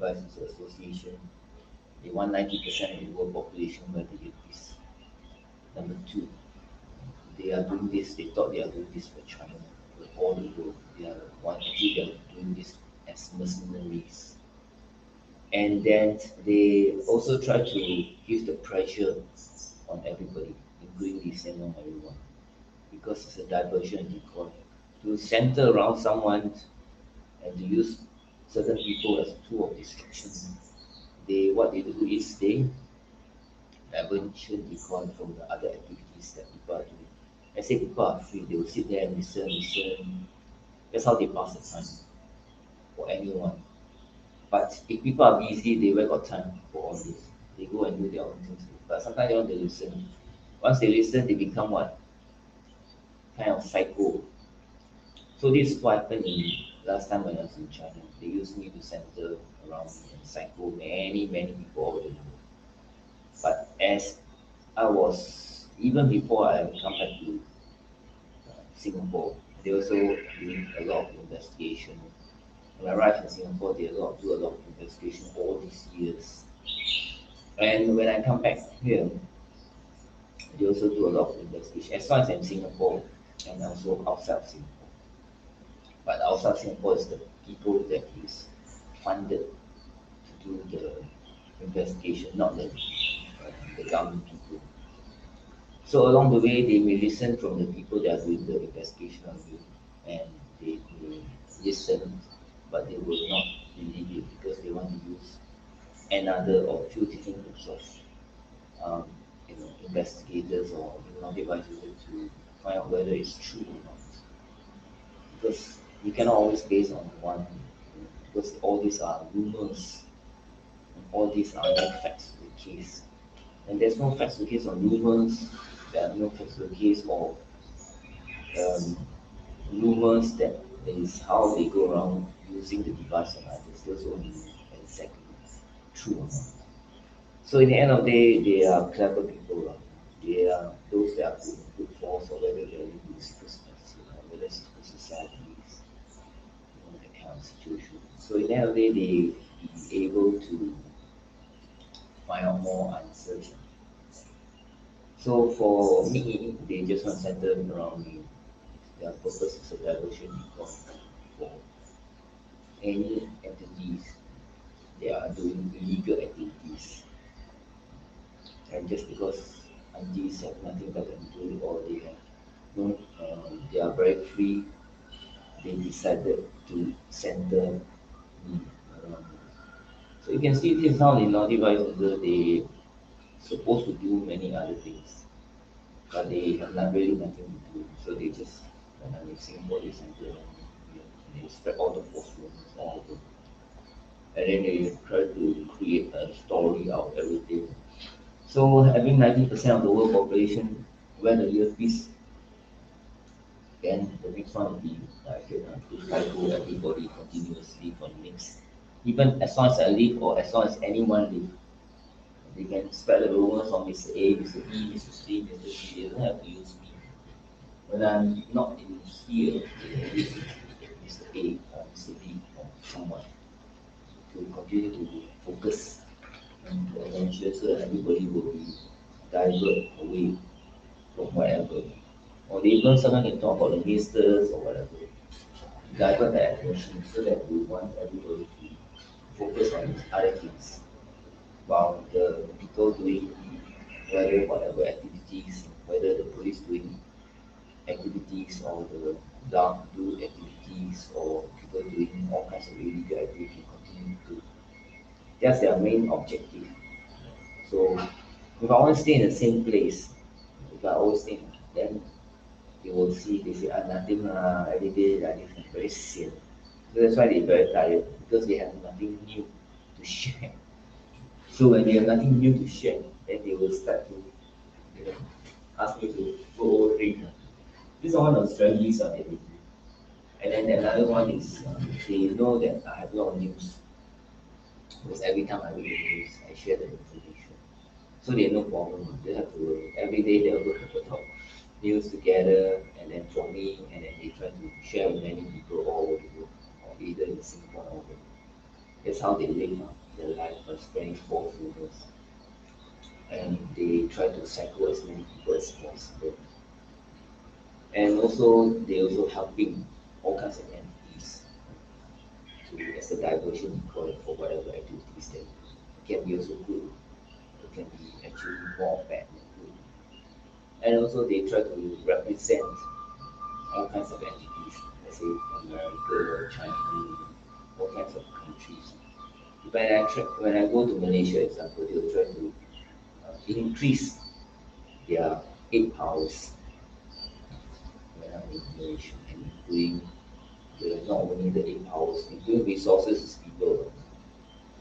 Device User Association. They want 90% of the world population wear the earpiece. Number two, they are doing this, they thought they are doing this for China, for all the world. Actually they are doing this as mercenaries. And then they also try to give the pressure on everybody, including the same on everyone, because it's a diversion decoy. To center around someone and to use certain people as a tool of destruction. What they do is they diversion decoy from the other activities that people are doing. Let's say people are free, they will sit there and listen. That's how they pass the time for anyone. But if people are busy, they will got time for all this. They go and do their own things. But sometimes they want to listen. Once they listen, they become what? Kind of psycho. So this is what happened in last time when I was in China. They used me to center around me and psycho many people over the world. But as I was, even before I come back to Singapore, they also doing a lot of investigation. When I arrived in Singapore, they do a lot of investigation all these years. And when I come back here, they also do a lot of investigation, as long as in Singapore and also outside of Singapore. But outside Singapore is the people that is funded to do the investigation, not the government people. So along the way, they may listen from the people that are doing the investigation on you, and they may listen, but they will not believe it because they want to use another or few different groups of investigators or devices to find out whether it's true or not. Because you cannot always base on one, because all these are rumors and all these are no facts to the case. And there's no facts to the case on rumors, there are no facts to the case or um, rumors that is how they go around using the device on others. Those only exactly true or not. So in the end of the day, they are clever people. They are those that are good, good force or whether they're into secret whether secret societies, that kind of situation. So in the end of the day, they be able to find out more answers. So for me, they just want to center around me. Their purpose is a diversion because for any entities, they are doing illegal activities. And just because aunties have nothing better to do or they have no, they are very free, they decided to center me around. So you can see this now in naughty vices, they supposed to do many other things, but they have not really nothing to do. So they just when I'm in Singapore, they center around me, and they spread all the false rumors all over. And then they try to create a story out of everything. So having 90% of the world population wear the earpiece, then the next one will be like to cycle everybody continuously for the next, even as long as I live or as long as anyone live. They can spread the rumors on Mr. A, Mr. B, Mr. C, Mr. D. They don't have to use me. When I'm not in here, they can use Mr. A or Mr. B or someone to continue to focus and to attention so that everybody will be divert away from whatever. Or they even sometimes can talk about the ministers or whatever. Divert their attention so that we want everybody to focus on other things. While the people doing whatever activities, whether the police doing activities or the guard do activities or people doing all kinds of illegal activity continue to. That's their main objective. So if I want to stay in the same place, if I always stay, then you will see they say nothing every day like this very sian. So that's why they're very tired because they have nothing new to share. So when they have nothing new to share, then they will start to you know, ask me to go over drink. This is one of the strategies they do. And then another one is they know that I have a lot of news because every time I read the news, I share the information. So they have no problem. They have to every day they'll look at the top news together and then for me and then they try to share with many people all over the world or either in Singapore or over. That's how they live their life as 24 hours. And they try to cycle as many people as possible. And also, they also helping all kinds of entities to, as a diversion call for whatever activities that can be also good. It can be actually more bad than good. And also, they try to represent all kinds of entities, let's say America, China, all kinds of countries. When I go to Malaysia, example, they'll try to increase their eight powers when I'm in Malaysia, and including not only the eight powers, including resources is people.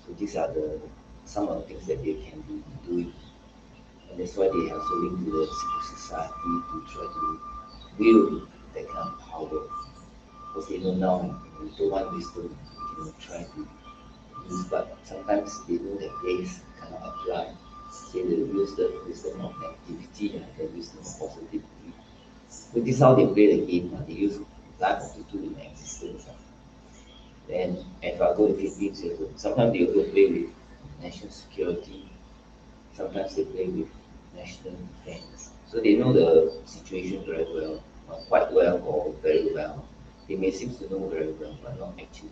So these are the some of the things that they can be doing, and that's why they have so linked to the civil society to try to wield that kind of power. Because they know now, with the one wisdom, we can try to use, but sometimes they know that grace cannot apply. They will use the wisdom of negativity and the wisdom of positivity. So this is how they play the game. They use life of the two in existence. Then if I go to Philippines, sometimes they also play with national security. Sometimes they play with national defense. So they know the situation very well, quite well or very well. They may seem to know very well, but not actually.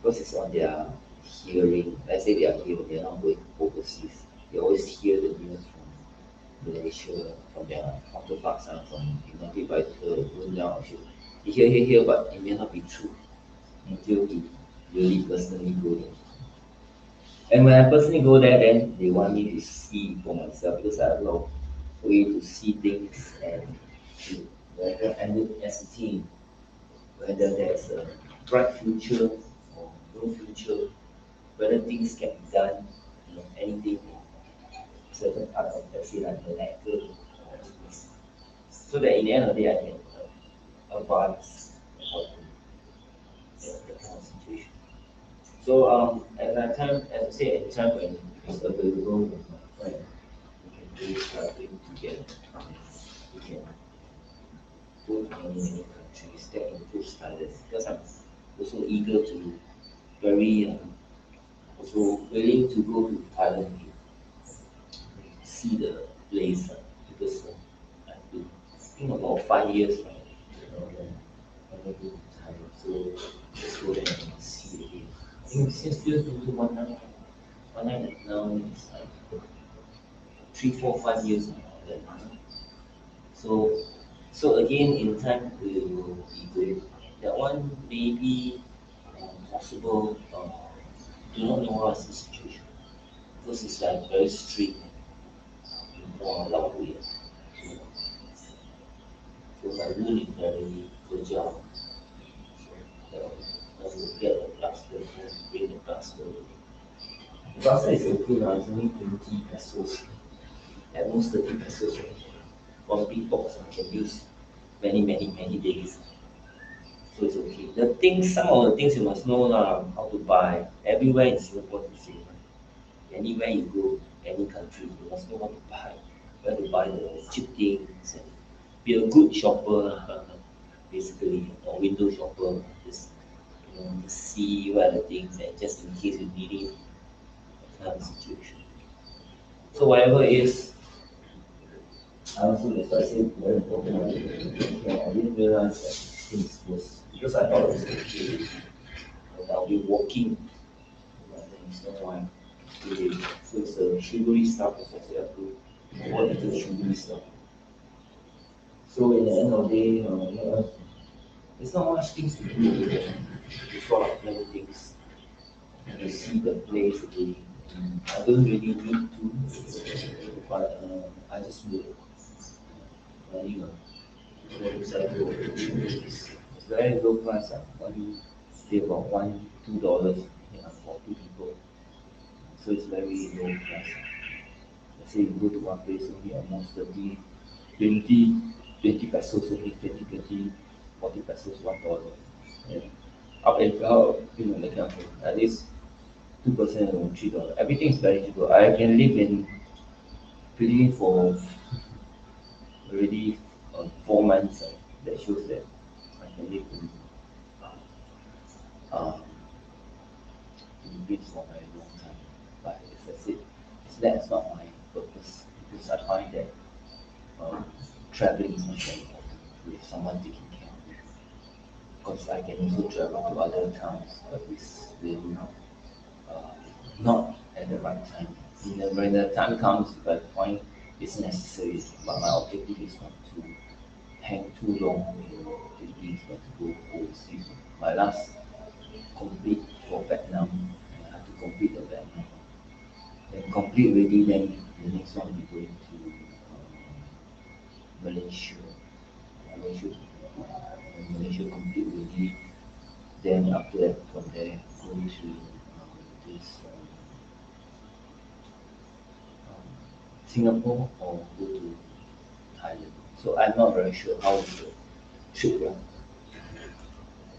Because it's on their hearing. Let's say they are here, they are not going overseas. They always hear the news from Malaysia, from their counterparts, from United by going down. He hear, but it may not be true until he really personally go there. And when I personally go there, then they want me to see for myself because I have a lot of way to see things and to whether and look as a team whether there's a bright future or no future, whether things can be done, anything in certain part of let's say like Malacca or this. So that in the end of the day I can advise about the kind of situation. So at that time, as I say, at the time when it's available with my friend, we can do traveling together. We can go to many countries that improves Thailand because I'm also eager to very also willing to go to Thailand to see the place because I've been I think about 5 years right, when I never go to Thailand. So let's go there and see again. I think since 2021 one night now it's like 3, 4, 5 years now. So so again in time we will be going. That one maybe possible do not know what's the situation. Because it's like very strict more allowed here. So my rule is very fragile. So I will get the plaster and bring the plaster. The plaster is okay now, it's only 20 pesos. At most 30 pesos. One big box I can use many days. So it's okay. The things, some of the things you must know lah, how to buy. Everywhere in Singapore is the same. Anywhere you go, any country, you must know what to buy. Where to buy the cheap things and be a good shopper lah, basically, or window shopper. Just to see what are the things and just in case you need it, that kind of situation. So whatever it is, I also that's why I say very important. I didn't realize that things was because I thought it was okay. But I'll be walking, but then it's not why. So it's a sugary stuff, as I said, I do avoid the sugary stuff. So in the end of the day, there's not much things to do. There's a lot of many things. You see the place again. I don't really need to, but I just will. You know, motorcycle. It's very low price. Only pay about $1, $2 for two people. So it's very low price. Let's say you go to one place only almost 30, 20, 20 pesos only 40 pesos, $1. And up and down, that kind of thing. At least 2% or $3. Everything is very cheap. I can live in pretty for already 4 months. That shows that. I can live in, uh, um, in Greece for a very long time. But as I said, that's not my purpose because I find that um, traveling is much more important with someone taking care of you. Because I can also travel to other towns, but it's really uh, not at the right time. When the time comes, if I find it's necessary, but my objective is not to hang too long in Philippines, but to go overseas. My last complete for Vietnam, I have to complete the Vietnam. Then complete already, then the next one will be going to Malaysia. Malaysia, Malaysia complete already. Then after that, from there, go to this Singapore or go to Thailand. So I'm not very sure how the trip run.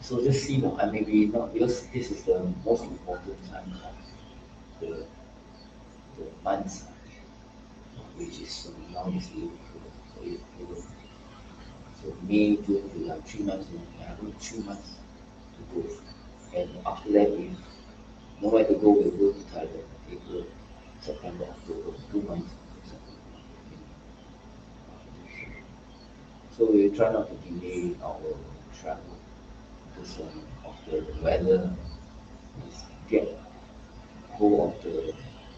So just see, I maybe not because this is the most important time of the the months, which is now is April. So April, so May, June, July, 3 months. I have 3 months to go. And after that, if nowhere to go, we'll go to Thailand. April, September, October, 2 months. So we try not to delay our travel because of the weather. Is get hold of the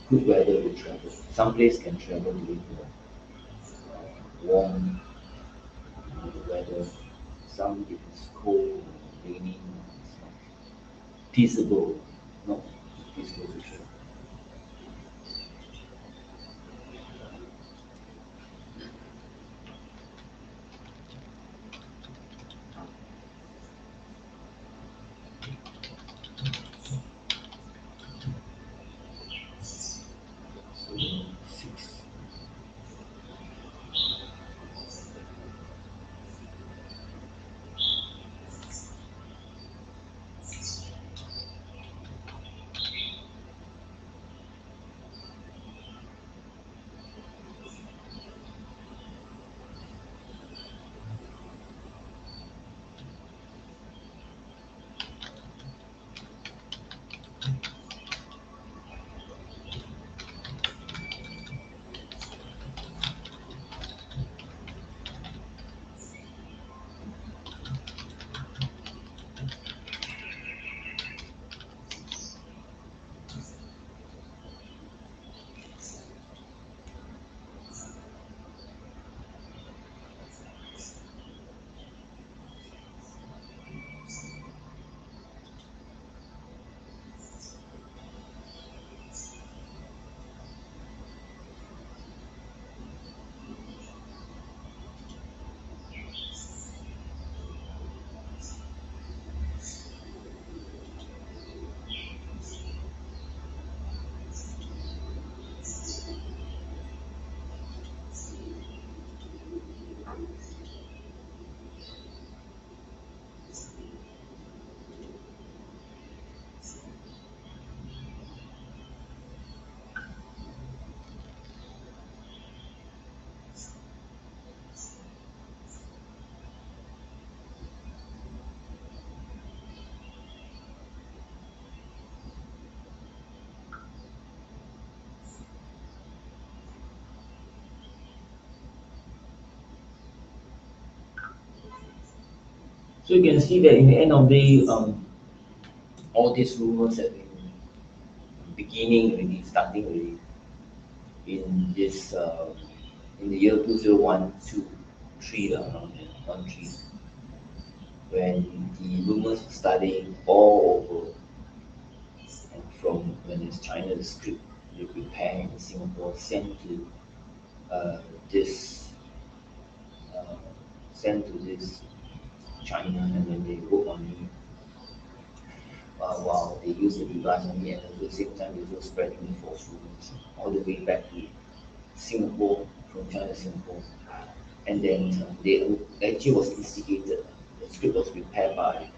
good weather to travel. Some place can travel during the warm weather. Some if it's cold, raining, it's not feasible, not feasible to travel. So 6. So you can see that in the end of the day, all these rumors have been beginning already, starting already in this in the year 2012, 3 around there, 1 3, when the rumors were studying all over and from when it's China the script they prepare in Singapore sent to uh, this uh, sent to this China and then they work on me while they use the device on me and at the same time they also spreading the false rumors all the way back to Singapore from China to Singapore and then they actually was instigated. The script was prepared by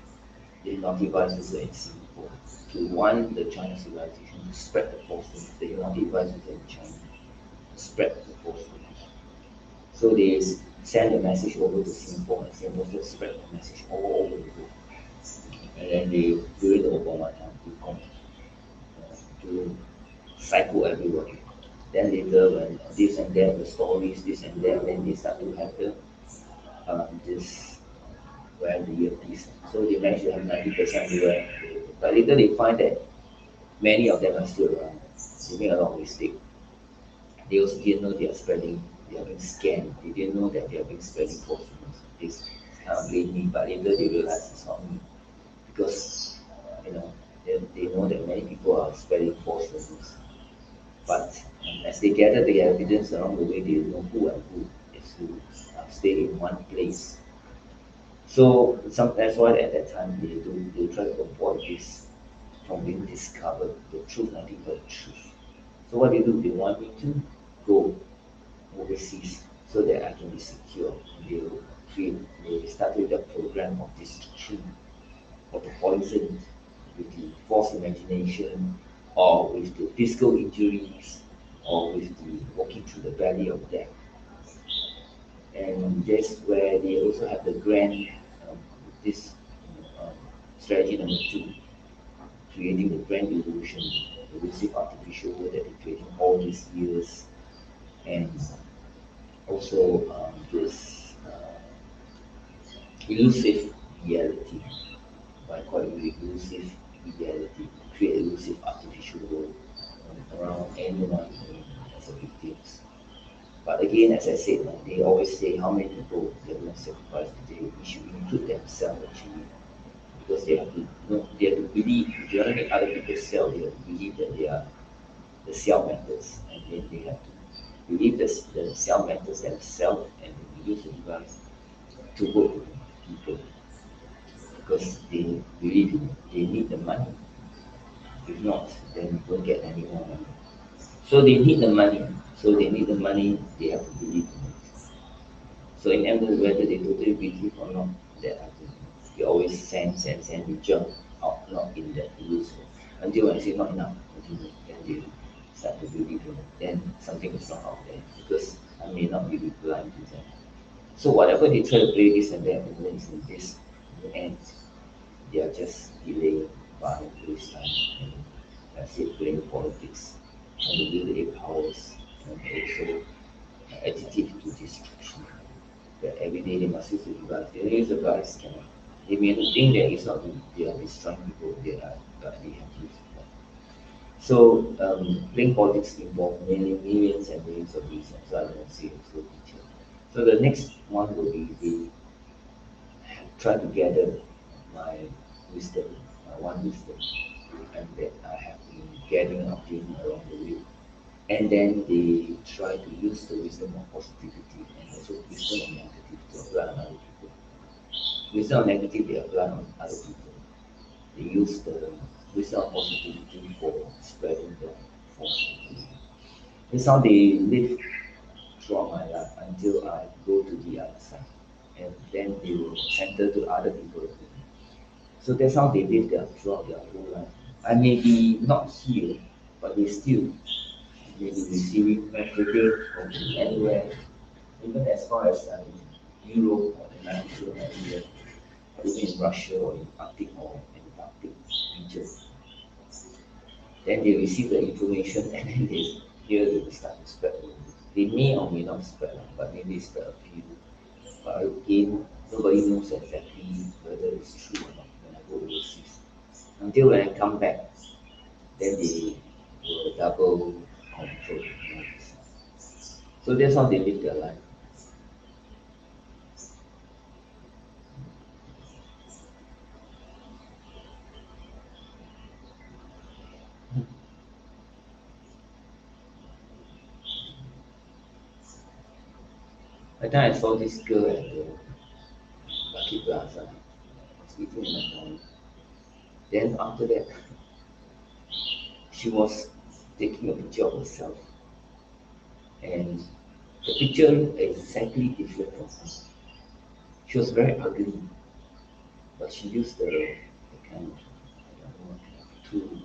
the naughty vices in Singapore to warn the Chinese civilization to spread the false news. The naughty vices in China to spread the false news. So they send a message over to Singapore and Singapore just spread the message all over the world. And then they during the Obama time they come. to psycho everyone. Then later when this and that, the stories, this and that, then they start to have this wear the earpiece. So they manage to have 90% wear. But later they find that many of them are still around. They make a lot of mistake. They also didn't know they are spreading, they are being scammed. They didn't know that they are being spreading false news. They kind of blame me, but later they realize it's not me because you know they know that many people are spreading false news. But as they gather the evidence along the way, they know who and who is who stay in one place. So that's why at that time they try to avoid this from being discovered, the truth, nothing but the truth. So what they do, they want me to go overseas so that I can be secure. They'll create, they started a program of destruction of the poison with the false imagination or with the physical injuries or with the walking through the valley of death. And that's where they also have the grand, this um, strategy number two, creating the grand illusion, elusive artificial world that they're creating all these years, and also this elusive reality, by calling it elusive reality, create elusive artificial world around anyone as a victims. But again, as I said, they always say how many people they're going to sacrifice today. We should include themselves actually, because they have to, they have to believe. If you want to make other people sell, they have to believe that they are the sell methods, and then they have to believe the sell methods themselves, and they use the device to work with people because they believe they need the money. If not, then you don't get any more money. So they need the money. So they need the money. They have to believe in it. So in end, whether they totally believe or not, that I think they always send, they jump out, not in that illusion. Until when I say not enough, continue, then they start to believe in it. Then something is not out there because I may not be blind to them. So whatever they try to play this and that, and then in this, in the end, they are just delaying by waste time and that's it, playing politics and the will eight powers and also attitude to destruction. That every day they must use the device. They use the device cannot. They may think that it's not they are destroying people, they are but they have used it. So playing politics involve millions and millions of reasons, so I don't say it so detail. So the next one will be the try to gather my wisdom, my one wisdom, and that I have been gathering up in along the way. And then they try to use the wisdom of positivity and also wisdom of negative to apply on other people. Wisdom of negative they apply on other people. They use the wisdom of positivity for spreading the false information. That's how they live throughout my life until I go to the other side. And then they will center to other people. So that's how they live throughout their whole life. I may be not here, but they still may be receiving messages from anywhere, even as far as Europe or the United or anywhere, or even in Russia or in Arctic or Antarctic region. Then they receive the information and then they here they will start to spread the news. They may or may not spread, but maybe spread a few. But again, nobody knows exactly whether it's true or not when I go overseas. Until when I come back, then they will double control. So that's how they live their life. By the time I saw this girl at the Lucky Plaza, sleeping in the morning. Then after that, she was taking a picture of herself, and the picture looked exactly different from her. She was very ugly, but she used the kind of I don't know, kind of tool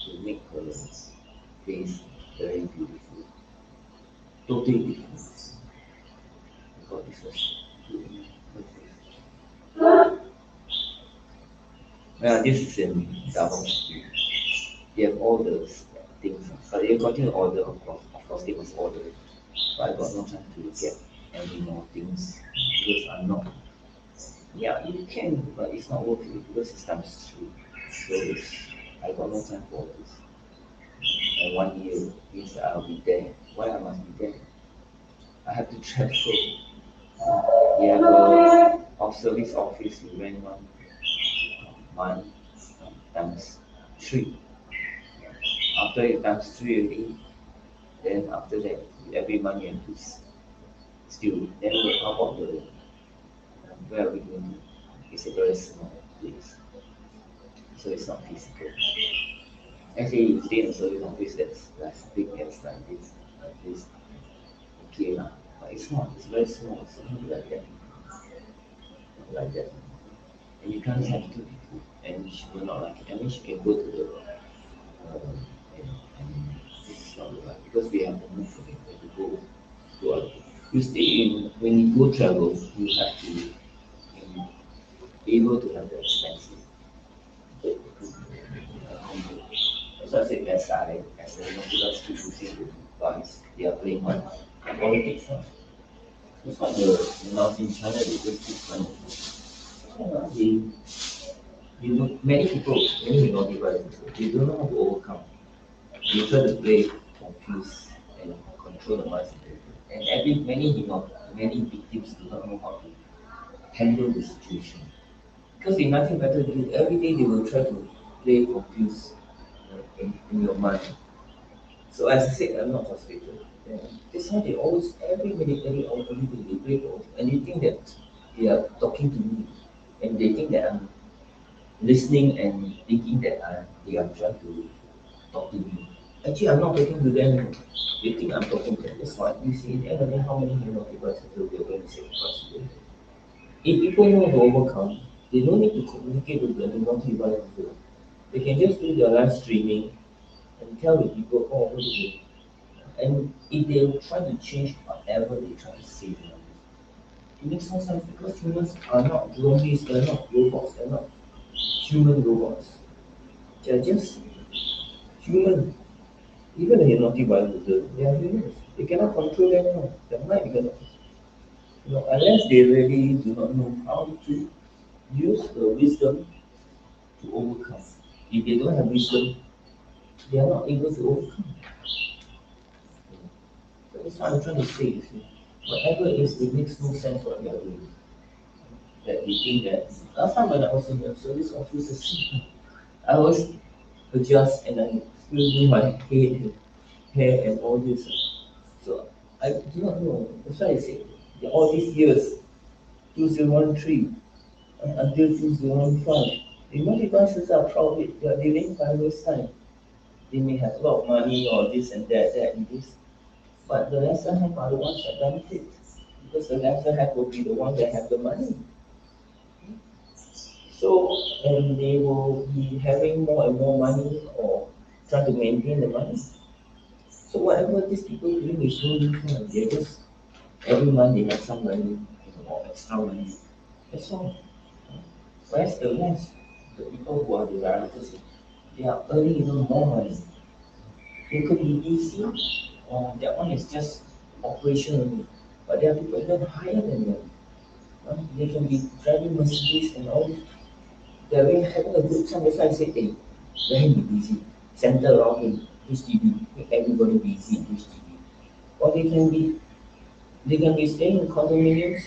to make her face very beautiful, totally different. I thought this was really her face. Yeah, this is in Davos. Yeah, all the things. But they continue to order, of course. Of course, they must order. But I got no time to get any more things because I'm not. Yeah, you can, but it's not worth it because it's times three. So it's, I got no time for this. And 1 year means that I'll be there. Why I must be there? I have to travel. We have a of service office. We rent 1 month times three. After it times three already, then after that every month you have to still. Then how about the where are we going to? It's a very small place, so it's not physical. Actually, you stay in a service office that's as big as like this, okay lah. But it's not. It's very small. It's not like that. Not like that. And you can't have two people, and she will not like it. I mean, she can go to the and this is not right because we have to move again. We have to go to other. You stay in when you go travel, you have to be able to have the expenses. As I said, as the Democrats keep pushing the guys, they are playing on politics. It's not the now in China they just keep money. Many people, many minority rights, they don't know how to overcome. They try to play confuse and control the minds of people. And many victims do not know how to handle the situation. Because they nothing better to do. Every day they will try to play confuse in your mind. So as I said, I'm not frustrated. Yeah. That's why they always, every military or everything, they play off. And they think that they are talking to me. And they think that I'm listening and thinking that they are trying to talk to me. Actually, I'm not talking to them. They think I'm talking to them. That's why you see, at the end of the day, how many devices will be going to sacrifice today? If people know how to overcome, they don't need to communicate with the multi-device. They can just do their live streaming and tell the people, oh, what is it? And if they try to change whatever they try to say, it makes no sense because humans are not zombies, they're not robots, they're not human robots. They're just human. Even the naughty biologists, they are humans. They cannot control anyone. Their mind cannot. Unless they really do not know how to use the wisdom to overcome. If they don't have wisdom, they are not able to overcome. So that's what I'm trying to say. You see. Whatever it is, it makes no sense what we are doing. That we think that last time when I was in the service office, I was adjust and I still do my hair and all this. So I do not know. That's why I say all these years, 2013 until 2015, the multi-devices are proud of it. They are living 5 years time. They may have a lot of money or this and that and this. But the lesser have are the ones that benefit. Because the lesser have will be the ones that have the money. So, and they will be having more and more money or try to maintain the money. So whatever these people doing is no different. They just every month they have some money or extra money. That's all. Whereas the rest, the people who are the directors, they are earning even more money. They could be busy, or that one is just operational. But there are people even higher than them. They can be driving Mercedes and all this. They're really having a good time. That's why I say, hey, let him be busy. Center around him, HDB, make everybody busy in HDB. Or they can be staying in condominiums,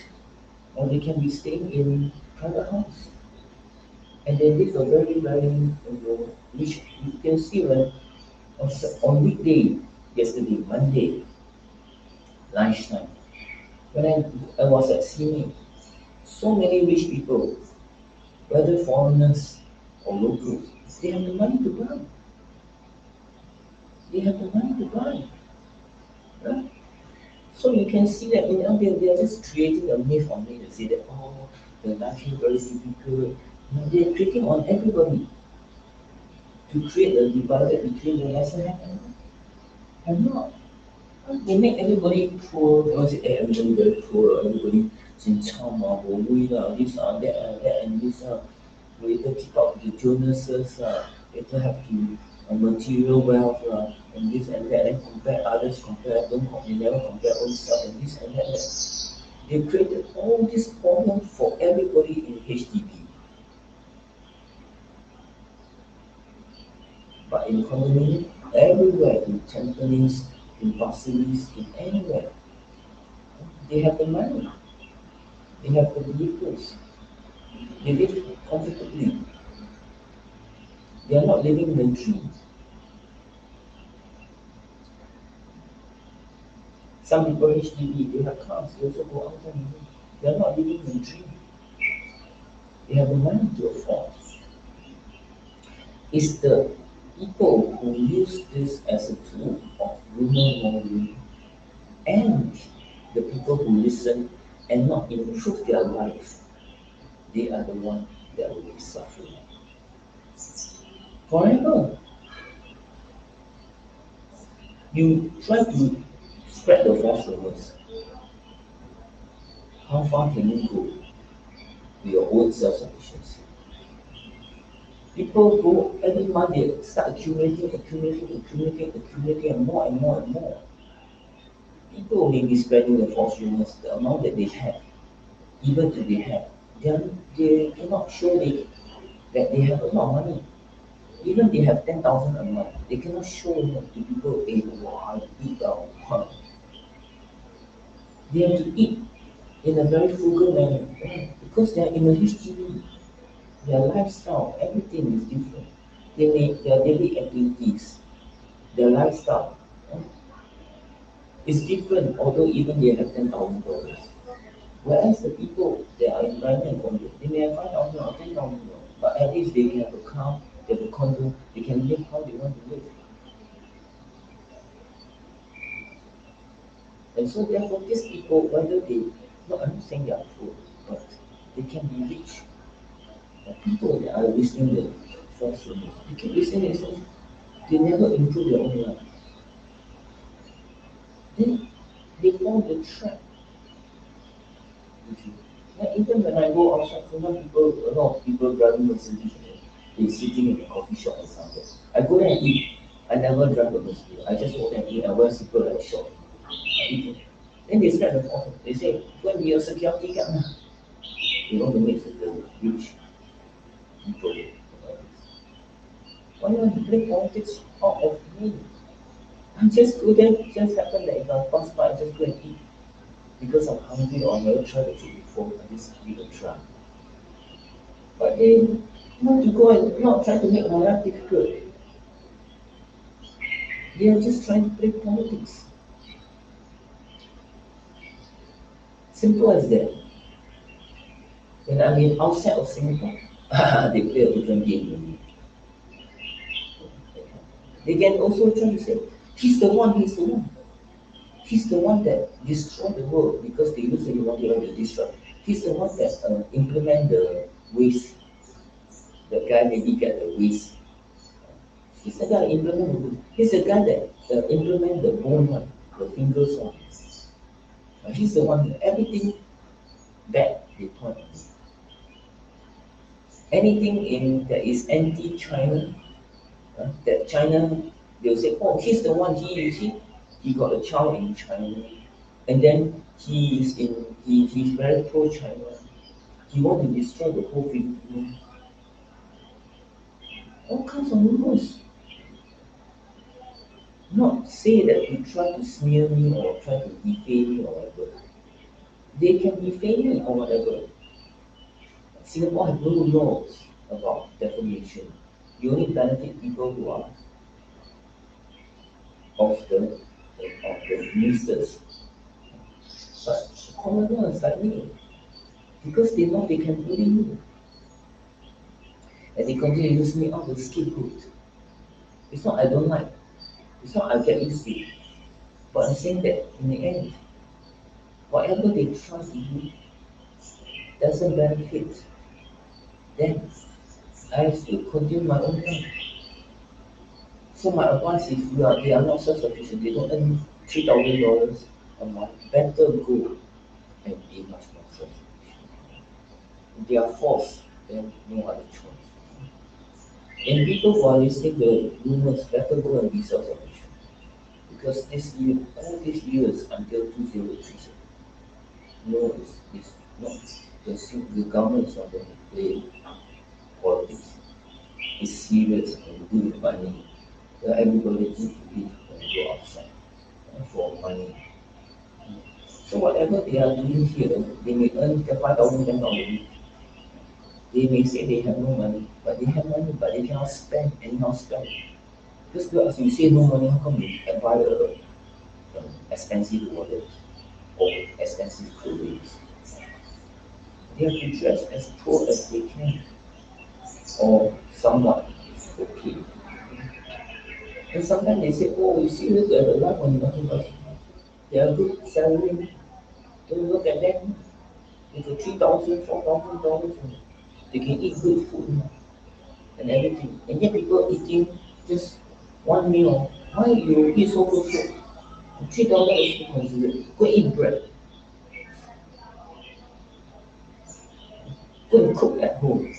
or they can be staying in private house. And they live a very rich. You can see when on weekday, yesterday, Monday, lunchtime, when I was at Sydney, so many rich people, whether foreigners or locals, they have the money to buy. They have the money to buy. Right? So you can see that they are just creating a myth on me to say that, oh, the life is very difficult. No, they're creating on everybody to create a divide between the lesser and not. They make everybody poor. They want to say, everybody very poor, everybody in trauma, or we that and this. Later keep up with the Jonases, later have to and material wealth and this and that, and compare others, compare, don't com- you never compare own self and this and that. They created all this problem for everybody in HDB. But in condominium, everywhere in Tampines, in Basilis, in anywhere, they have the money, they have the vehicles, they live comfortably. They are not living in a dream. Some people HDB, they have cars, they also go out and live. They are not living in a dream. They have the money to afford. It's the people who use this as a tool of rumor mongering and the people who listen and not improve their life, they are the ones that will be suffering forever. You try to spread the false rumors. How far can you go with your own self-sufficiency? People go every month, they start accumulating, and more and more and more. People may be spreading the false rumors, the amount that they have, even if they have, they cannot show that they have a lot of money. Even they have 10,000 a month, they cannot show to people, hey, wow, I eat wow. They have to eat in a very frugal manner because they are in a HDB. Their lifestyle, everything is different. They make their daily activities, their lifestyle is different, although even they have $10,000. Whereas the people that are in private and condo, they may have 5,000 or 10,000, but at least they have a car, they have a condo, they can live how they want to live. And so therefore these people, whether they, no, I'm not saying they are poor, but they can be rich. The people that are listening to false rumors, they keep listening, they never improve their own life. Then they fall the trap. Like even when I go outside, sometimes people, a lot of people driving Mercedes, they sitting in a coffee shop or something. I go there and eat. I never drive a Mercedes. I just walk there and eat. I wear super like short. I eat it. Then they spread the false. They say, go and be a security guard now. They want to make the rich people. Why not bring politics out of me? I just go there, just happen that if I pass by, I just go and eat. Because I'm hungry or I never tried the food before, I just give it a try. But they want to go and not try to make my life difficult. They are just trying to play politics. Simple as that. When I mean outside of Singapore, they play a different game than me. They can also try to say, he's the one. He's the one that destroyed the world because they usually want to destroy. He's the one that implement the waste. The guy maybe get the waste. He's the guy that implement the waste. He's the guy that implement the bone one, the fingers one. He's the one that everything bad they point at. Anything in that is anti-China, that China, they'll say, oh, he's the one, you see, he got a child in China, and then he's very pro-China. He want to destroy the whole Philippines. All kinds of rumors. Not say that you try to smear me or try to defame me or whatever. They can defame me or whatever. Singapore has no laws about defamation. You only benefit people who are of the ministers. But commoners like me, because they know they can bully me, and they continue to use me as a scapegoat. It's not I don't like, it's not I get used to it, but I'm saying that in the end, whatever they try to do doesn't benefit them. I have to continue my own life. So my advice is they are not self-sufficient, they don't earn $3,000 a month, better go and be much more self-sufficient. They are forced, then no other choice. And people who are listening to rumors better go and research on it. Because this year, all these years until 2037, no, it's not. The government is not going to play politics. It's serious and do with money. Everybody needs to live and go outside for money. So whatever they are doing here, they may earn 5,000, 10,000. They may say they have no money, but they have money, but they cannot spend anyhow spend. Because you say no money, how come you can buy expensive wallet or expensive clothing? They have to dress as poor as they can, or somewhat okay. And sometimes they say, oh, you see, look at the life on the bus. They are good salary. Don't look at them. They got 3,000, 4,000 dollars. They can eat good food and everything. And yet people eating just one meal. Why you eat so good food? $3 is considered. Go eat bread. Go and cook at home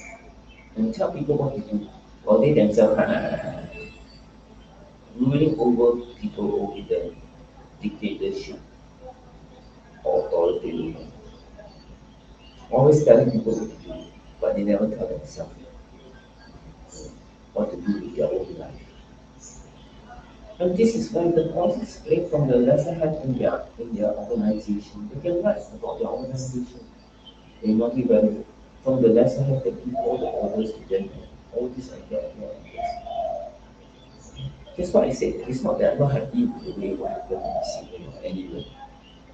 and tell people what to do. While they themselves ruling over people over the dictatorship or authoritarian. Always telling people what to do, but they never tell themselves what to do with their own life. And this is why the boss explain from the lesser head in their organization. They can write about their organization. They not be relevant. From the lesser head, they give all the orders to them. All this and that, and that. That's why I said it's not that I'm not happy with the way what happened in Sydney or anywhere.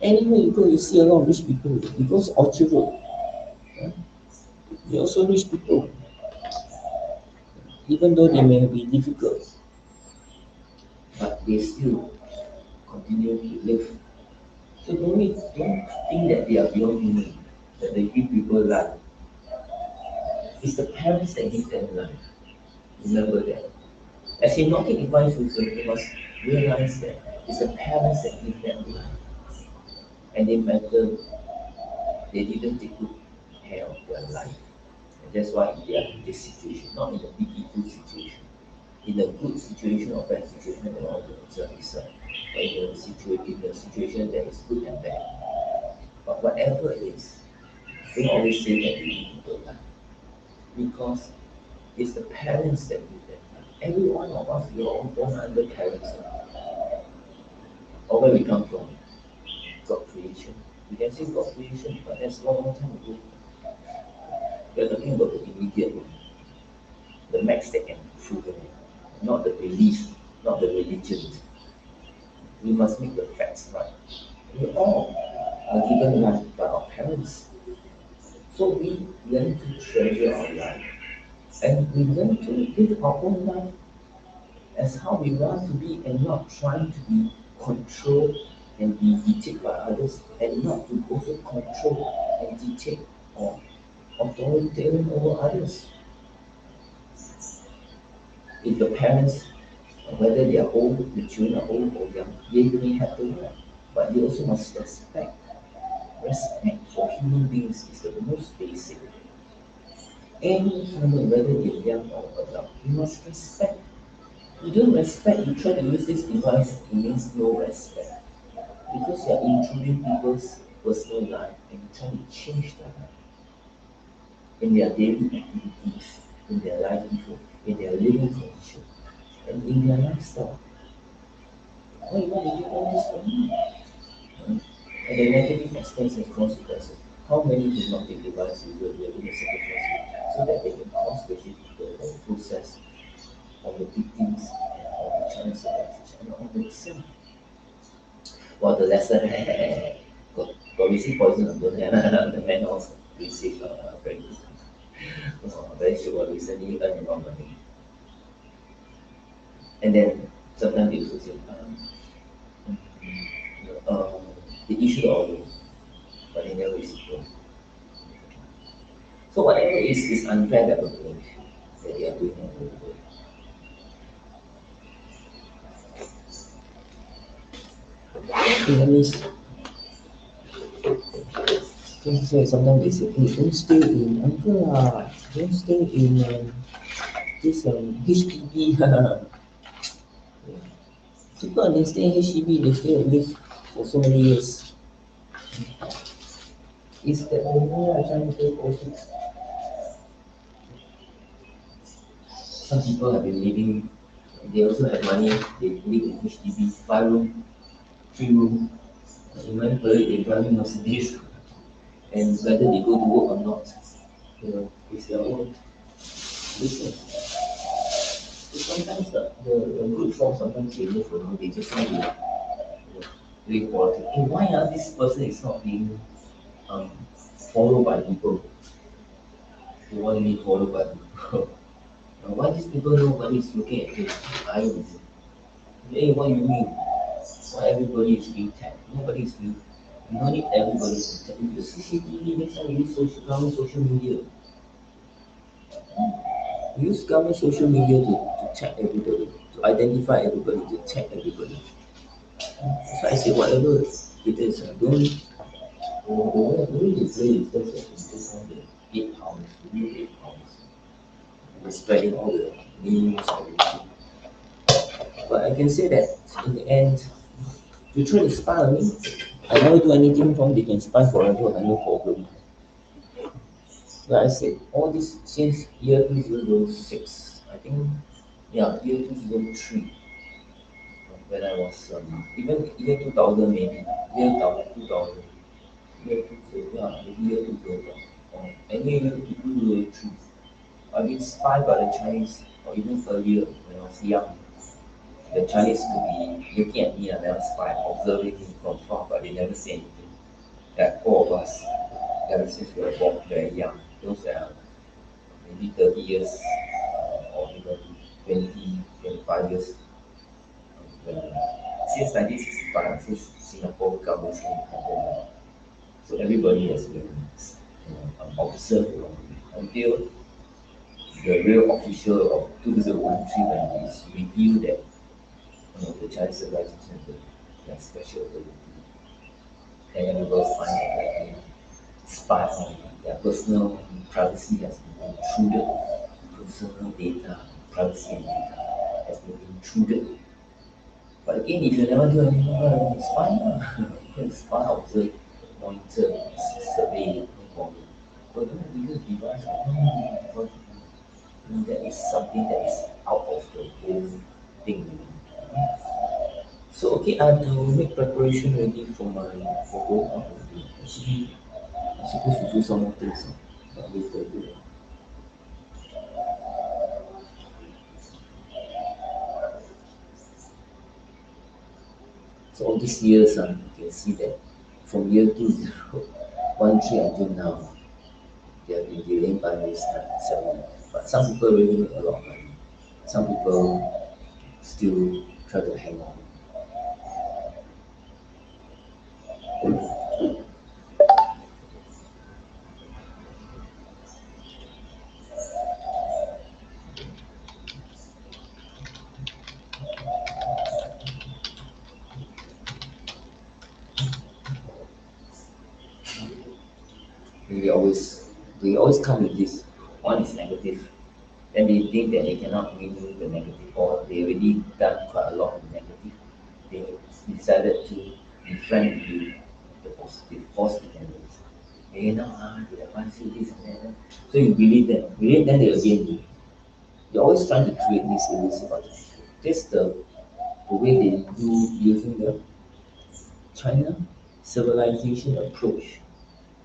Anywhere you go, you see a lot of rich people. Because Orchard Road, they also rich people. Even though they may be difficult, but they still continue to live. So don't think that they are beyond human, that they give people life. It's the parents that give them life. Remember that. As in not take advice wisdom, you must realize that it's the parents that give them life. And they didn't take good care of their life. And that's why they are in this situation, not in a beautiful situation. In a good situation or bad situation, they all observe this but in a situation that is good and bad. But whatever it is, they always say that they need people life. Because it's the parents that give them life. Every one of us, we are all born under parents. Or where we come from, God creation. We can say God creation, but that's a long time ago. We are talking about the immediate one, the max that can be proven, not the belief, not the religion. We must make the facts right. We all are given life by our parents. So we learn to treasure our life. And we learn to live our own life as how we want to be and not trying to be controlled and be dictated by others and not to also control and dictate or authoritarian over others. If the parents, whether they are old, the children are old or young, they may have the right, but they also must respect. Respect for human beings is the most basic. Any human, whether they're young or adult, you must respect. You don't respect, you try to use this device, it means no respect. Because you are intruding people's personal life and you try to change their life in their daily activities, in their livelihood, in their living condition, and in their lifestyle. Why you want to do all this for me? And the negative aspects and consequences. How many do not take device user will in a sacrifice so that they can cause the process of the victims and of the child survivors and of themselves? While the lesser got receive poison on don't have the man also receive very good. Very sure recently earn a lot of money. And then sometimes they also say, they issue the order, but they never receive it. So whatever is unfair development that they are doing all over the world. Okay, let me so sometimes they say, hey, don't stay in uncle don't stay in this HDB. People they stay in HDB, they stay at least for so many years. Is that the way I trying to take also? Some people have been living, they also have money, they live in HDB, 5 room, 3 room. In my place, they driving Mercedes, and whether they go to work or not, it's their own business. So sometimes the good form sometimes they move around, they just want to doing politics. Hey, why this person is not being um, followed by people? They want to be followed by people. Why these people nobody is looking at him? I don't know. Hey, what do you mean? Why everybody is being tagged? Nobody is being. You don't need everybody to tag. If you CCTV, next time you use government social media. Use government social media to check everybody, to identify everybody, to check everybody. That's why I say whatever it is, the way you play is just on the 8 pounds, the new 8 pounds. We're spreading all the news, everything. But I can say that in the end, you try to spy on me. I never do anything wrong, they can spy forever, I no problem. Like I said, all this since year 2006, I think, yeah, year 2003, when I was, even year 2000 maybe, year 2000, year 2000, yeah, maybe year 2000, and year 2003. I've been spied by the Chinese, or even earlier when I was young. The Chinese could be looking at me and I was spy, observing me from far, but they never say anything. That four of us, ever since we were born very young, those are maybe 30 years or even 20, 25 years. Uh, since 1965, since Singapore government is independent, so everybody has been observed until the real official of 2013 when it's revealed that the Chinese civilization has special ability, and everybody find out that spy on their personal privacy has been intruded, personal data, privacy and data has been intruded. But again, if you never do anything wrong, it's fine. You can spy, observe, monitor, survey, no problem. But don't use device, because that is something that is out of the whole thing. So okay, I have to make preparation ready for my photo. Actually, I'm supposed to do some more things, but later do it. So all these years, you can see that from year 2013 until now, they have been delaying by this selling. But some people really make a lot of money. Some people still try to hang on. They always they always come with this. One is negative. Then they think that they cannot win the negative, or they already done quite a lot of negative. They decided to befriend with the positive, false evidence. They know they advance you this and that. So you believe them. Believe them, they again you. They're always trying to create this elusive attention. This the way they do using the China civilization approach.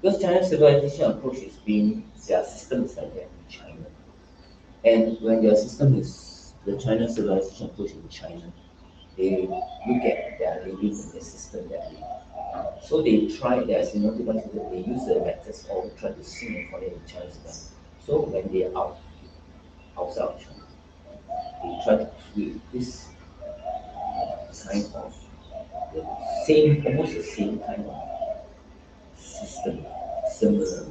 Because China civilization approach is being their system is like that in China. And when their system is the China civilization approach in China, they look at their living in the system that way. So they try their semiotic system, they use the methods or try to simulate it in China civilization. So when they are outside of China, they try to create this kind of the same, almost the same kind of system, similar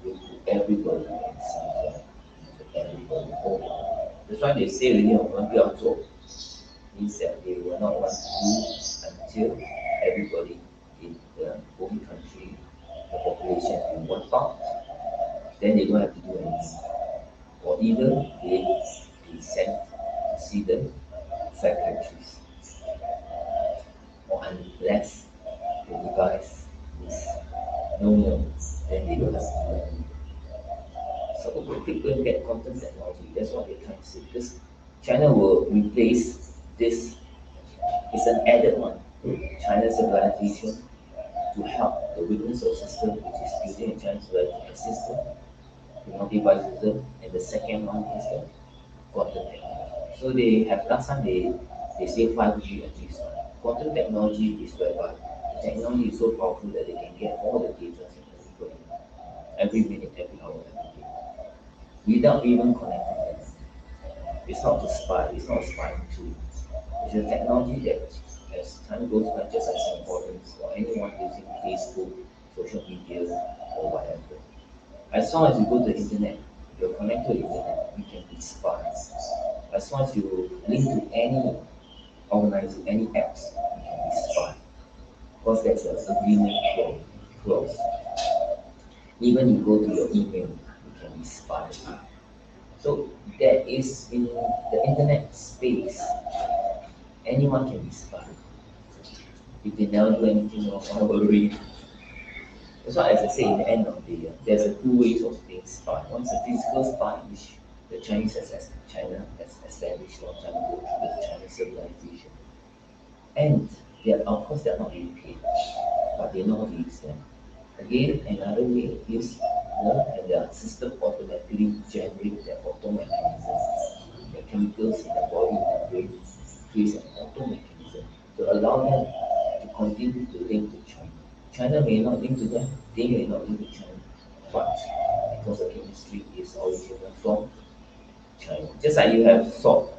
with everybody and somewhere to everybody over. That's why they say really 我们不要做 means that they will not want to do until everybody in the whole country, the population in one part, then they don't have to do anything. or either they be sent to see the psychiatrist, or unless the device is no more, then they don't have to do anything. So people get quantum technology. That's what they're trying to say. Because China will replace this. It's an added one. China's civilization to help the Windows system, which is using a Chinese civilization system, the multi-byte system, and the second one is the quantum technology. So they have last time they say 5G at least. Quantum technology is whereby the technology is so powerful that they can get all the data every minute, every hour, every day, without even connecting them. It's not to spy, it's not a spying tool. It's a technology that as time goes by just as important for anyone using Facebook, social media or whatever. As long as you go to the internet, you're connected to the internet, you can be spied. As long as you link to any organization, any apps, you can be spied. Because that's an agreement clause. Even you go to your email, you can be spied. So that is in the internet space, anyone can be spied. If they never do anything wrong, I worry. That's why, as I say, in the end of the year, there's a two ways of being spied. One's a physical spy, which the Chinese China has established long time ago through the Chinese civilization. And they are, of course, they are not being paid, but they know how to use them. Again, another way is the system automatically generate the auto mechanism. The chemicals in the body and the brain creates an auto mechanism to allow them to continue to link to China. China may not link to them, they may not link to China, but because the chemistry is original from China. Just like you have salt.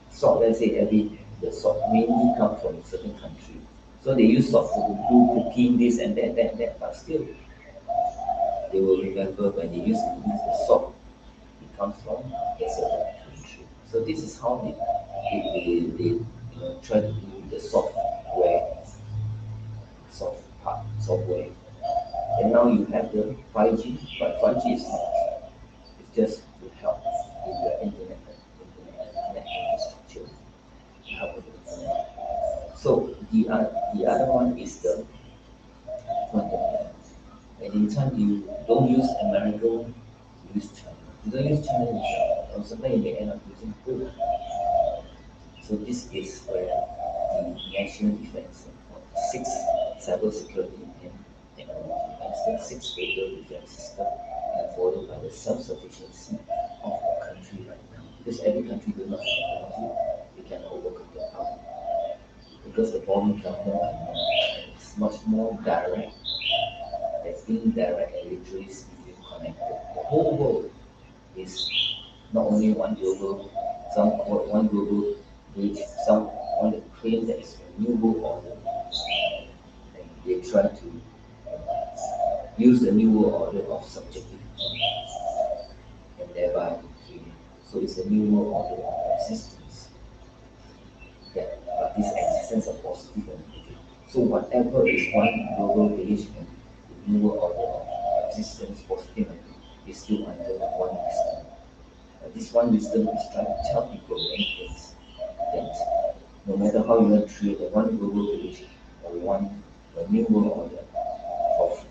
Salt, let's say the salt mainly comes from a certain country. So they use salt to do cooking, this and that, but still they will remember when they used to use the salt, it comes from a certain country. So this is how they try to do the software. And now you have the 5G, but 5G is not. It's just to help with the internet infrastructure. To help with the internet. So the other one is the quantum. And in time you don't use America, you use China. You don't use China, you use China. And sometimes you may end up using both. So this is where the national defense, six cybersecurity and technology, and the six federal defense system, and followed by the self-sufficiency of a country right now. Because every country does not have technology, they can overcome the problem. Because the problem becomes more and more, and it's much more direct than indirect and literally speaking connected. The whole world is not only one global, some call it one global village, some want to claim that it's a new world order, and they try to use the new world order of subjective and thereby claim. So it's a new world order of existence. That but this existence of positive and negative. So whatever is one global village and the new world order of existence, positive and negative, is still under one wisdom. This one wisdom is trying to tell people many things that no matter how you want to treat the one global village or one a new world order of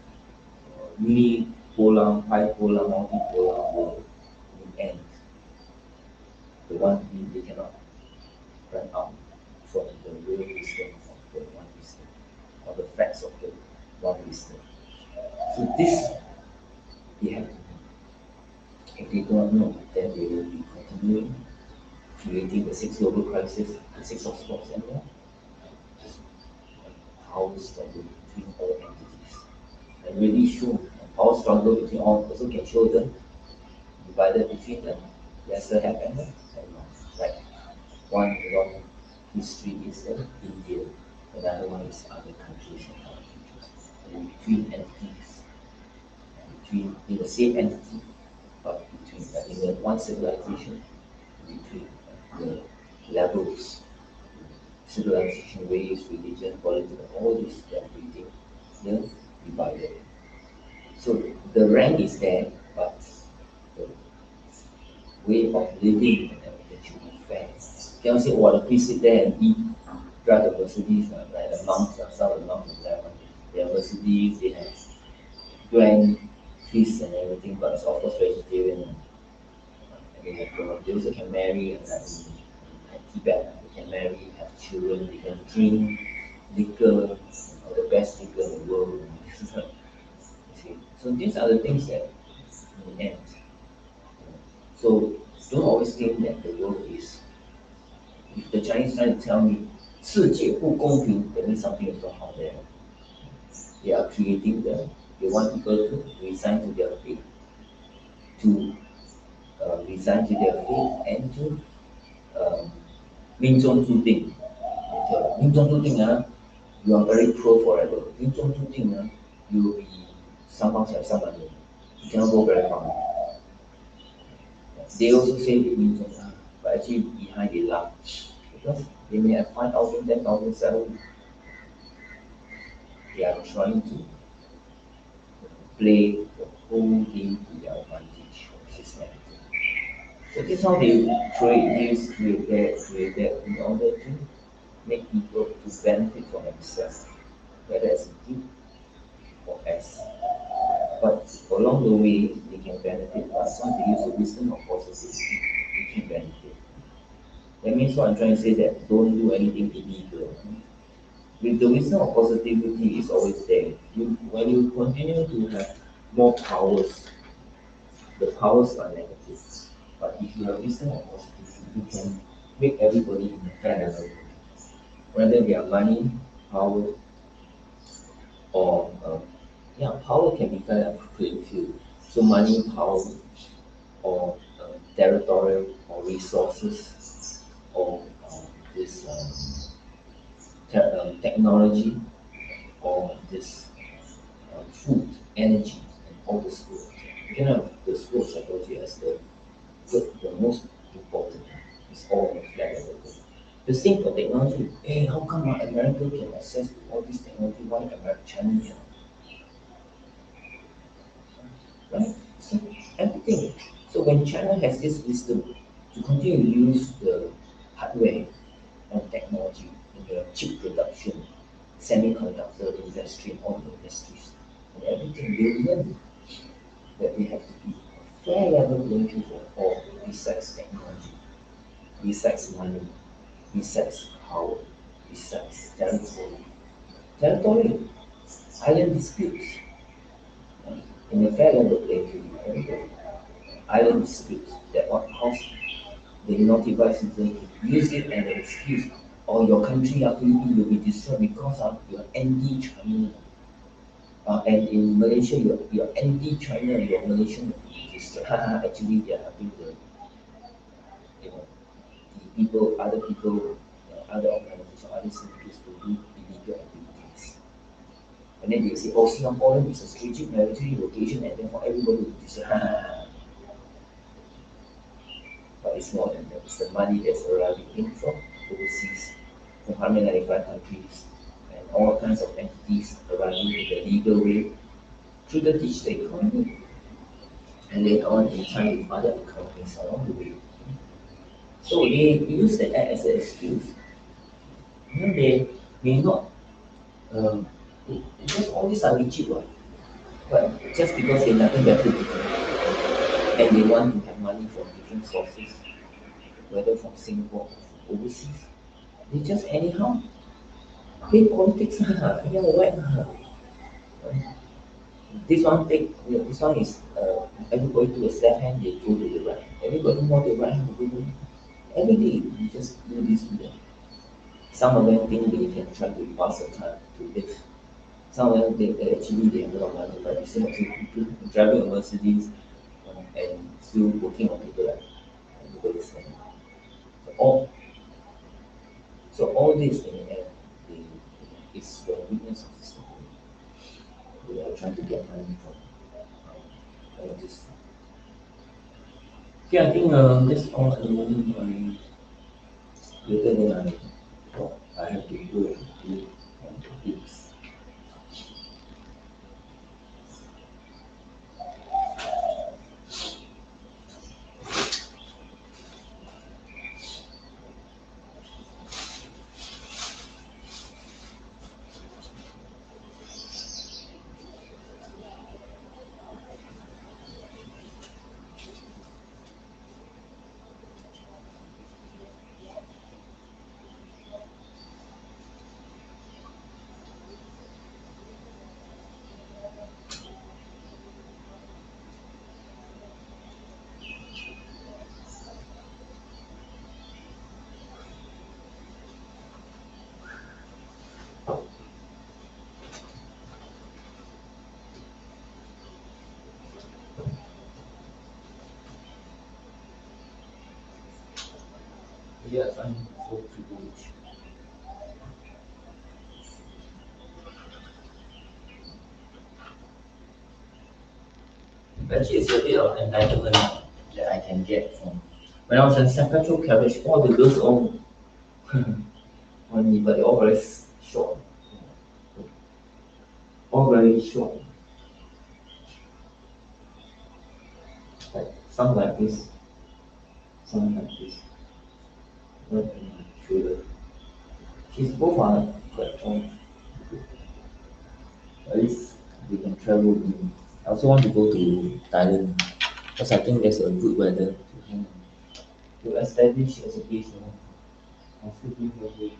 unipolar, bipolar, multipolar world in the end, the one they cannot run out from the real wisdom of the one wisdom, or the facts of the one wisdom. So this they have to know. If they don't know, then they will be continuing creating the six global crisis, the six hotspots, and just power struggle between all entities. And really show a power struggle between all also can show them divided between the lesser have and the more. Like one long history is India, another one is other countries and other countries. And between entities, between in the same entity, but between in the one civilization, between the levels, civilization, race, religion, politics, all these everything, they're divided. So the rank is there, but the way of living and everything should be fair. Cannot say, oh, please sit there and eat, drive the Mercedes, like the monks, some of the monks in Taiwan, they have Mercedes, they have grand feasts and everything, but it's of course vegetarian. And they also can marry, like in Tibet, they can marry, have children, they can drink liquor, the best liquor in the world. See? So these are the things that in the end. So don't always think that the world is. If the Chinese trying to tell me 世界不公平, that means something is not out there. They are creating they want people to resign to their faith, to resign to their faith and to 命中注定. 命中注定 you are very poor forever. 命中注定 you will be somehow like somebody. You cannot go very far. They also say they 命中, but actually behind they laugh. Because they may have 5,000, 10,000 7,000. They are trying to play the whole game to their advantage systematically. So this is how they create this, create that in order to make people to benefit from themselves, whether as a group or as. But along the way, they can benefit, but once they use the wisdom of positivity, they can benefit. That means what I'm trying to say is that don't do anything illegal. With the wisdom of positivity is always there. When you continue to have more powers, the powers are negative. But if you have wisdom of positivity, you can make everybody in a fair level. Whether they are money, power, or power can be kind of playing field. So money, power, or territorial, or resources, or this technology, or this food, energy, and all the schools. You can have the school of psychology as the most important. It's all on the flat level. The same for technology. Hey, how come America can access to all this technology? Why China cannot? Right? So everything. So when China has this wisdom to continue to use the hardware and technology in the chip production, semiconductor industry, and all the industries, and everything, they learn that they have to be a fair level playing field for all besides technology, besides money, besides power, besides territory. Territory, island disputes, in a fair level playing field with everybody. Island disputes that what cause the naughty by citizen to use it as an excuse. Or your country Philippines will be destroyed because of your anti-China. And in Malaysia, you're anti-China, your Malaysian will be destroyed. Actually, they are helping the people, other people, other organizations, other cities to do illegal activities. And then they say, oh, Singapore is a strategic military location, and therefore everybody will be destroyed. But it's more than that. It's the money that's arriving in from overseas, from 195 countries, and all kinds of entities arriving in the legal way through the digital economy. And later on, in time with other economies along the way. So they use that as an excuse. They may not, um, because all these are legit, right? But just because they nothing better to do, and they want to have money from different sources, whether from Singapore or from overseas, they just anyhow play politics. Whack. This one this one is everybody to the left hand, they go to the right. Everybody more to the right hand, they go to the every day you just do this to them. Some of them think they can try to pass the time to live. Some of them think that actually they have a lot of money, but they still have people driving a Mercedes and still working on people like everybody is saying. So all this in the end, is the weakness of the system. They are trying to get money from all this. Okay, I think that's all at the moment. Later then I have to go and do topics. are trying so to do it. Actually, it's a bit of entitlement that I can get from when I was in San Pedro Carriage. All the girls all on me, but they're all very short, all very short. Like some like this, some like this. Not in my shoulder. She's both are quite tall. At least we can travel with me. I also want to go to Thailand because I think there's a good weather to hang to establish as a base. I still bring her here.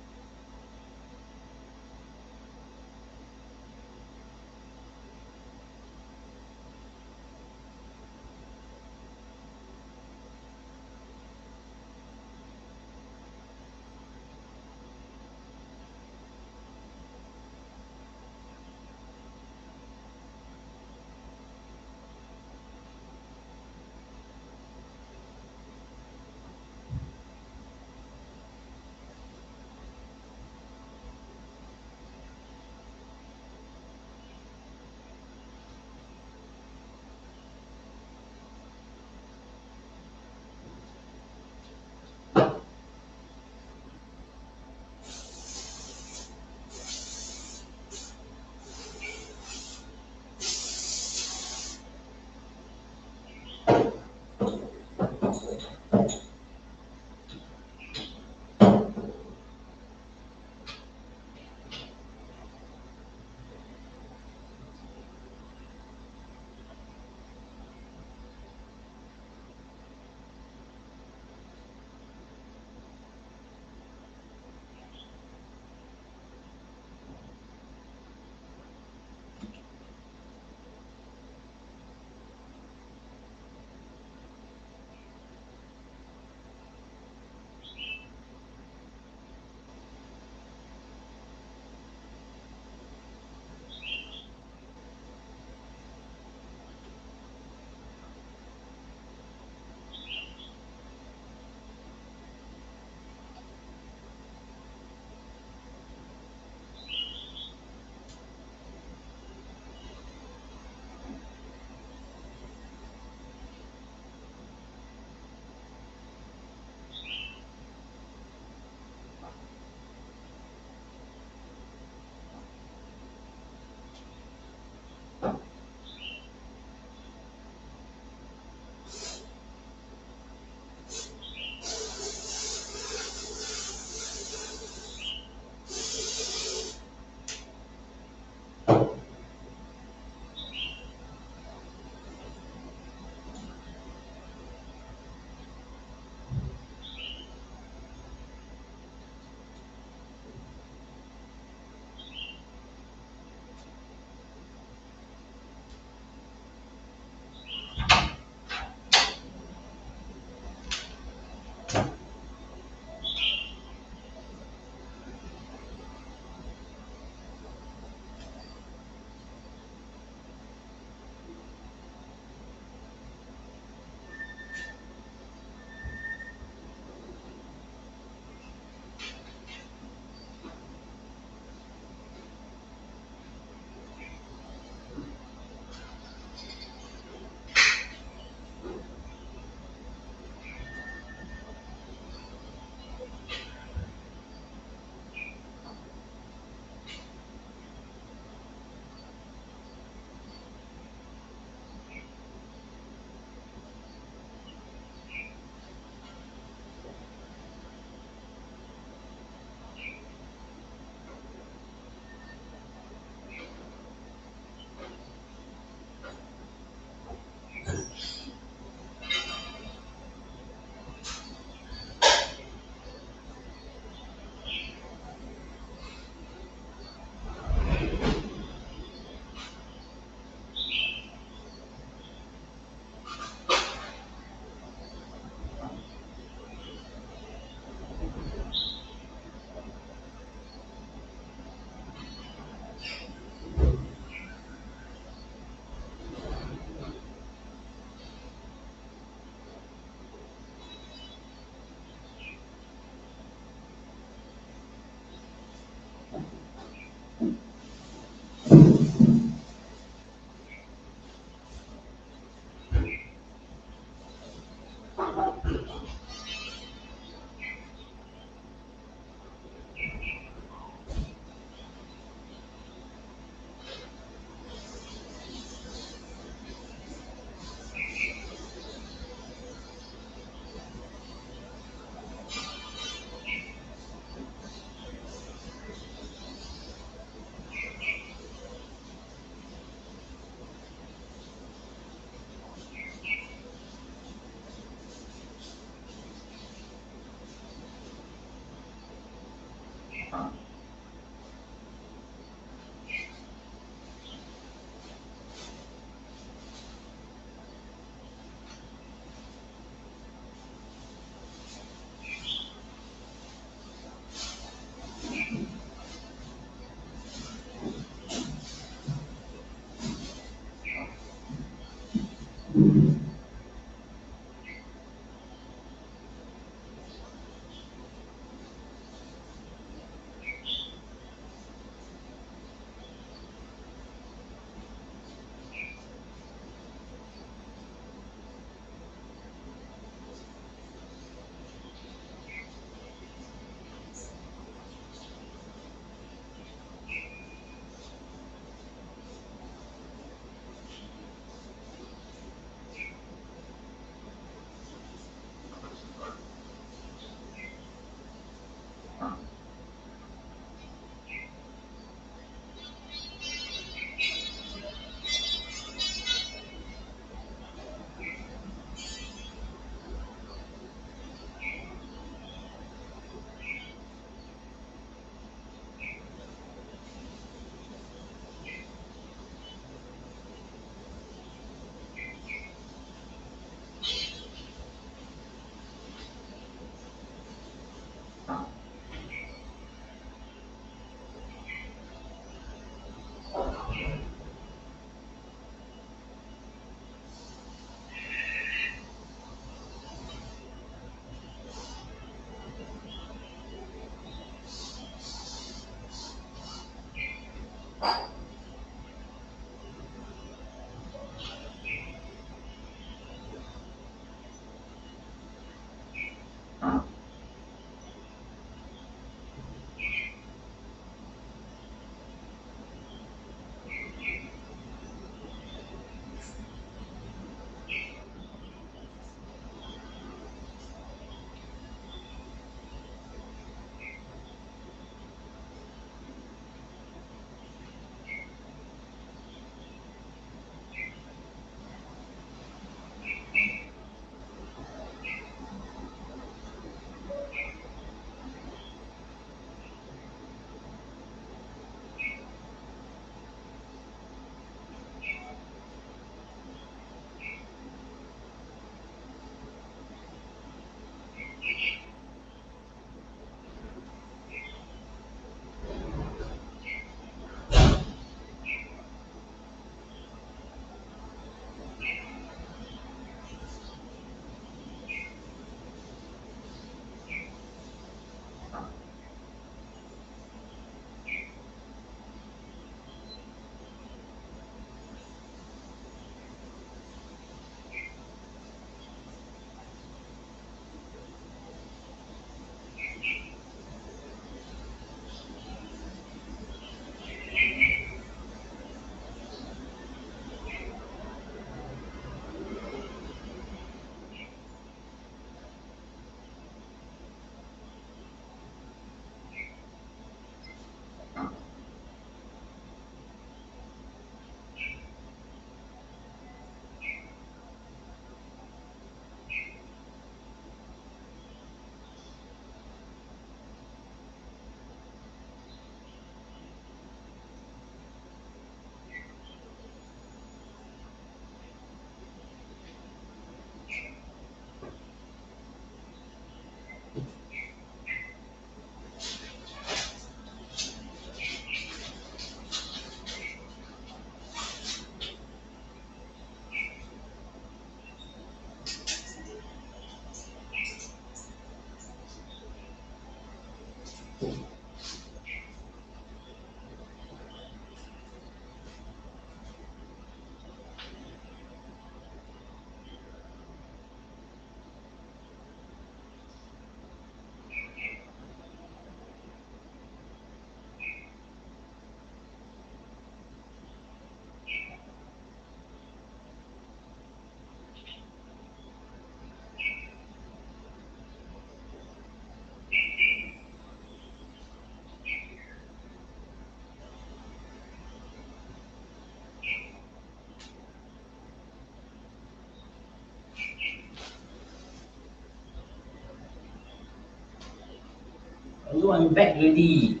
So I'm back already.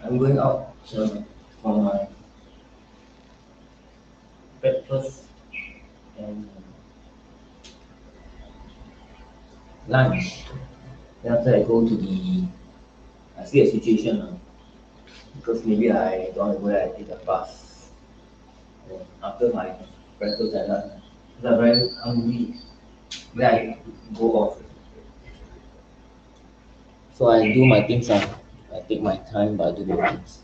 I'm going out for my breakfast and lunch. Then after I go to I see a situation because maybe I don't know where I take a bus. After my breakfast and lunch, because I'm very hungry, where I go off. So I do my things. I take my time, but I do my things.